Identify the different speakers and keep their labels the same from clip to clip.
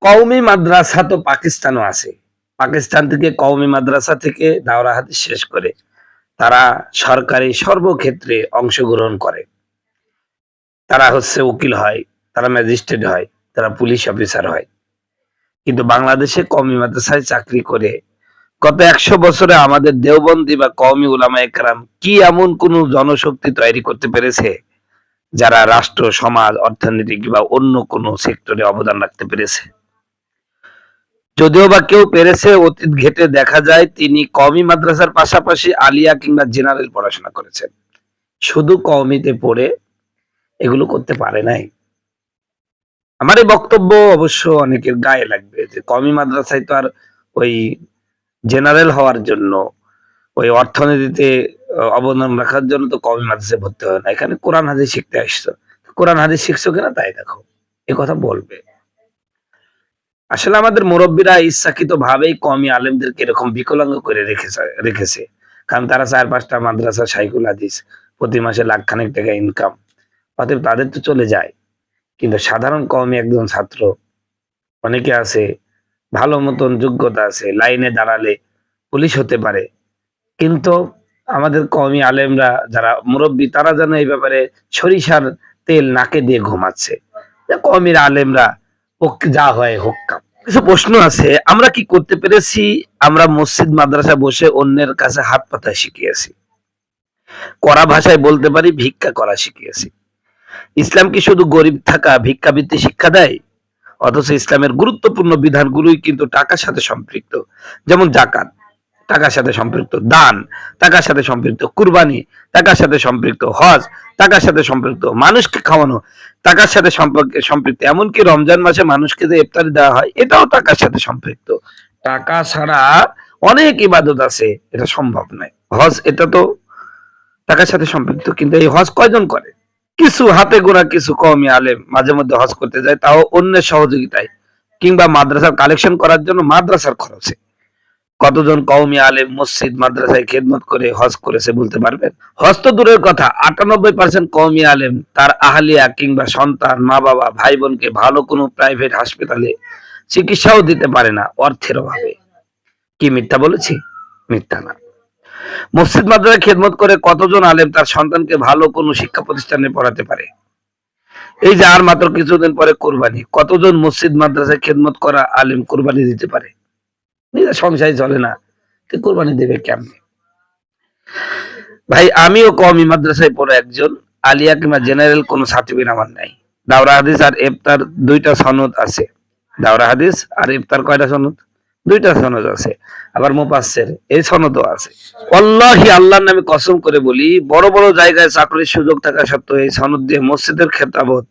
Speaker 1: কওমি মাদ্রাসা তো পাকিস্তানও আছে। পাকিস্তান থেকে কওমি মাদ্রাসা থেকে দাওরা হাদিস শেষ করে তারা সরকারি সর্বক্ষেত্রে অংশগ্রহণ করে। তারা হচ্ছে উকিল হয়, তারা ম্যাজিস্ট্রেট হয়, তারা পুলিশ অফিসার হয়। কিন্তু বাংলাদেশে কওমি মাদ্রাসায় চাকরি করে গত ১০০ বছরে আমাদের দেওবন্দি বা কওমি উলামায়ে কেরাম কি এমন কোন জনশক্তি তৈরি করতে পেরেছে যারা রাষ্ট্র, সমাজ, অর্থনীতি কিংবা অন্য কোনো সেক্টরে অবদান রাখতে পেরেছে? যদিও বা কেউ পেরেছে, অতীত ঘেটে দেখা যায় তিনি কওমি মাদ্রাসার পাশাপাশি আলিয়া কিংবা জেনারেল পড়াশোনা করেছেন। শুধু কওমিতে পড়ে এগুলো করতে পারে নাই। আমার এই বক্তব্য অবশ্য অনেকের গায়ে লাগবে যে কওমি মাদ্রাসায় তো আর ওই জেনারেল হওয়ার জন্য, ওই অর্থনীতিতে অবদান রাখার জন্য তো কওমি মাদ্রাসায় ভর্তি হয় না। এখানে কোরআন হাদিস শিখতে আসছো। কোরআন হাদিস শিখছো কিনা তাই দেখো। এ কথা বলবে। আসলে আমাদের মুরব্বীরা ইচ্ছাকৃত ভাবেই কওমি আলেমদেরকে এরকম বিকলাঙ্গ করে রেখেছে। কারণ তারা ৪-৫টা মাদ্রাসা শাইখুল হাদিস, প্রতি মাসে লাখখানেক টাকা ইনকাম। অতএব তাদের তো চলে যায়। কিন্তু সাধারণ কওমি একজন ছাত্র, অনেকে আছে ভালো মতন যোগ্যতা আছে, লাইনে দাঁড়ালে পুলিশ হতে পারে। কিন্তু আমাদের কওমি আলেমরা যারা মুরব্বী তারা যেন এই ব্যাপারে সরিষার তেল নাকে দিয়ে ঘুমাচ্ছে। যে কওমির আলেমরা যা হয় হোক। কিছু প্রশ্ন আছে, আমরা কি করতে পেরেছি? আমরা মসজিদ মাদ্রাসা বসে অন্যের কাছে হাত পাতা শিখিয়েছি। কড়া ভাষায় বলতে পারি ভিক্ষা করা শিখিয়েছি। ইসলাম কি শুধু গরিব থাকা, ভিক্ষাবৃত্তি শিক্ষা দেয়? অথচ ইসলামের গুরুত্বপূর্ণ বিধানগুলোই কিন্তু টাকার সাথে সম্পৃক্ত। যেমন জাকাত টাকার সাথে সম্পৃক্ত, দান টাকার সাথে সম্পৃক্ত, কুরবানি টাকার সাথে সম্পৃক্ত, হজ টাকার সাথে সম্পৃক্ত, মানুষকে খাওয়ানো টাকার সাথে সম্পৃক্ত। এমনকি রমজান মাসে মানুষকে যে ইফতারি দেওয়া হয় এটাও টাকার সাথে সম্পৃক্ত। টাকা ছাড়া অনেক ইবাদত আছে, এটা সম্ভব নয়। হজ এটা তো টাকার সাথে সম্পৃক্ত, কিন্তু এই হজ কয়জন করে? কিছু হাতে গোনা কিছু কওমি আলেম মাঝে মধ্যে হজ করতে যায়, তাও অন্যের সহযোগিতায় কিংবা মাদ্রাসার কালেকশন করার জন্য মাদ্রাসার খরচে। কতজন কওমি আলেম মসজিদ মাদ্রাসায় খেদমত করে হজ করেছে বলতে পারবেন? হজ তো দূরের কথা, ৯৮% কওমি আলেম তার আহলিয়া কিংবা সন্তান, মা বাবা, ভাই বোনকে ভালো কোনো প্রাইভেট হাসপাতালে চিকিৎসাও দিতে পারে না অর্থের অভাবে। কি মিথ্যা বলেছি? মিথ্যা না। মসজিদ মাদ্রাসায় খেদমত করে কতজন আলেম তার সন্তানকে ভালো কোনো শিক্ষা প্রতিষ্ঠানে পড়াতে পারে? এই যে আর মাত্র কিছুদিন পরে কোরবানি, কতজন মসজিদ মাদ্রাসায় খেদমত করা আলেম কোরবানি দিতে পারে? নিজের সংসার চলে না, কোরবানি দেবে কেমনে? ভাই আমিও কওমি মাদ্রাসায় পড়ে একজন, আলিয়া কিংবা জেনারেল কোনো সার্টিফিকেট আমার নাই। দাওরা হাদিস আর ইফতার দুইটা সনদ আছে। দাওরা হাদিস আর ইফতার কয়টা সনদ? দুইটা সনদ আছে। আবার মুফাসসির এই সনদও আছে। ওয়াল্লাহি আল্লাহর নামে কসম করে বলি, বড় বড় জায়গায় চাকরির সুযোগ থাকা সত্ত্বেও এই সনদ দিয়ে মসজিদের খেতাবত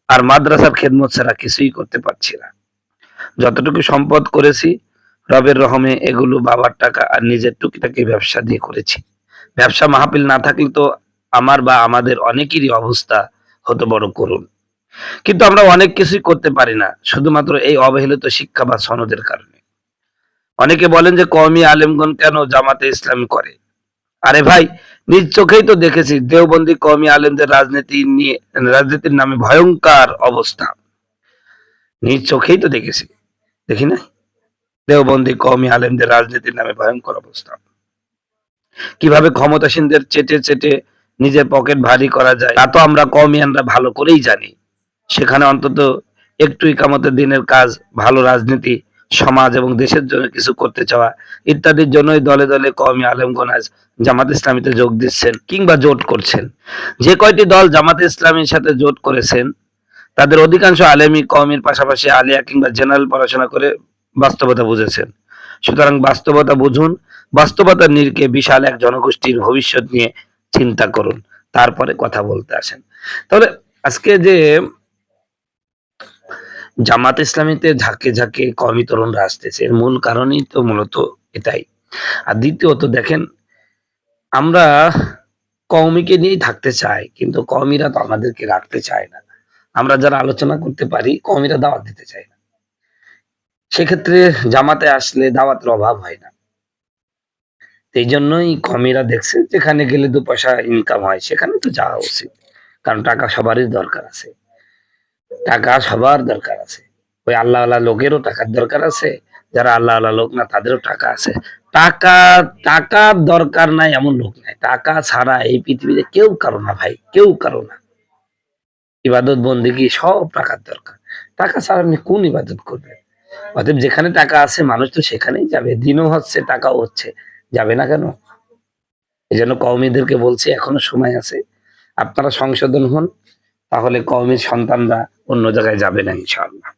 Speaker 1: আর মাদ্রাসার খেদমত ছাড়া কিছুই করতে পারছি না। যতটুকু সম্পদ করেছি রবের রহমে এগুলো বাবার টাকা আর নিজের টুকিটাকি ব্যবসা দিয়ে করেছি। ব্যবসা মাহফিল না থাকলে তো আমার বা আমাদের অনেকেরই অবস্থা হতো বড় করুণ। কিন্তু আমরা অনেক কিছুই করতে পারি না শুধুমাত্র এই অবহেলিত শিক্ষা বা সনদের কারণে। অনেকে বলেন যে কওমি আলেমগণ কেন জামাতে ইসলামী করে? আরে ভাই, নিজ চোখেই তো দেখেছি দেওবন্দি কওমি আলেমদের রাজনীতির নামে ভয়ঙ্কর অবস্থা। নিজ চোখেই তো দেখেছি, দেখি না? দেওবন্দি কওমি আলেমদের রাজনীতির নামে ভয়ঙ্কর অবস্থা। কিভাবে ক্ষমতাসীনদের চেটে চেটে নিজের পকেট ভারী করা যায় তা তো আমরা কওমিয়ানরা ভালো করেই জানি। সেখানে অন্তত একটু ইকামতের দিনের কাজ, ভালো রাজনীতি, সমাজ এবং দেশের জন্য কিছু করতে চাওয়া ইত্যাদির জন্যই দলে দলে কওমি আলেমগণ আজ জামাত ইসলামীতে যোগ দিচ্ছেন কিংবা জোট করছেন। যে কয়টি দল জামাতে ইসলামীর সাথে জোট করেছেন তাদের অধিকাংশ আলেমই কওমির পাশাপাশি আলিয়া কিংবা জেনারেল পড়াশোনা করে বাস্তবতা বুঝেছেন। সুতরাং বাস্তবতা বুঝুন, বাস্তবতার নিরিখে বিশাল এক জনগোষ্ঠীর ভবিষ্যৎ নিয়ে চিন্তা করুন, তারপরে কথা বলতে আসেন। তাহলে আজকে যে জামাত ইসলামীতে ঝাঁকে ঝাঁকে কওমি তরুণরা আসতেছে এর মূল কারণই তো মূলত এটাই। আর দ্বিতীয়ত দেখেন, আমরা কওমিকে নিয়েই থাকতে চাই, কিন্তু কওমিরা তো আমাদেরকে রাখতে চায় না। আমরা যারা আলোচনা করতে পারি কওমিরা দাওয়াত দিতে চায় না। সেক্ষেত্রে জামাতে আসলে দাওয়াতের অভাব হয় না। এই জন্যই কওমিরা দেখছে যেখানে গেলে ২ পয়সা ইনকাম হয় সেখানে তো যাওয়া উচিত। কারণ টাকা সবারই দরকার আছে, টাকা সবার দরকার আছে। ওই আল্লাহওয়ালা লোকেরও টাকার দরকার আছে, যারা আল্লাহওয়ালা লোক না তাদেরও টাকা আছে। টাকা টাকার দরকার নাই এমন লোক নাই। টাকা ছাড়া এই পৃথিবীতে কেউ কারো না ভাই, কেউ কারো না। ইবাদত বন্দেগী সব টাকার দরকার। টাকা ছাড়া আপনি কোন ইবাদত করবেন? অতএব যেখানে টাকা আছে মানুষ তো সেখানেই যাবে। দিনও হচ্ছে, টাকাও হচ্ছে, যাবে না কেন? এজন্য কওমীদেরকে বলছি এখনো সময় আছে। আপনারা সংশোধন হন, তাহলে কওমীর সন্তানরা অন্য জায়গায় যাবে না ইনশাআল্লাহ।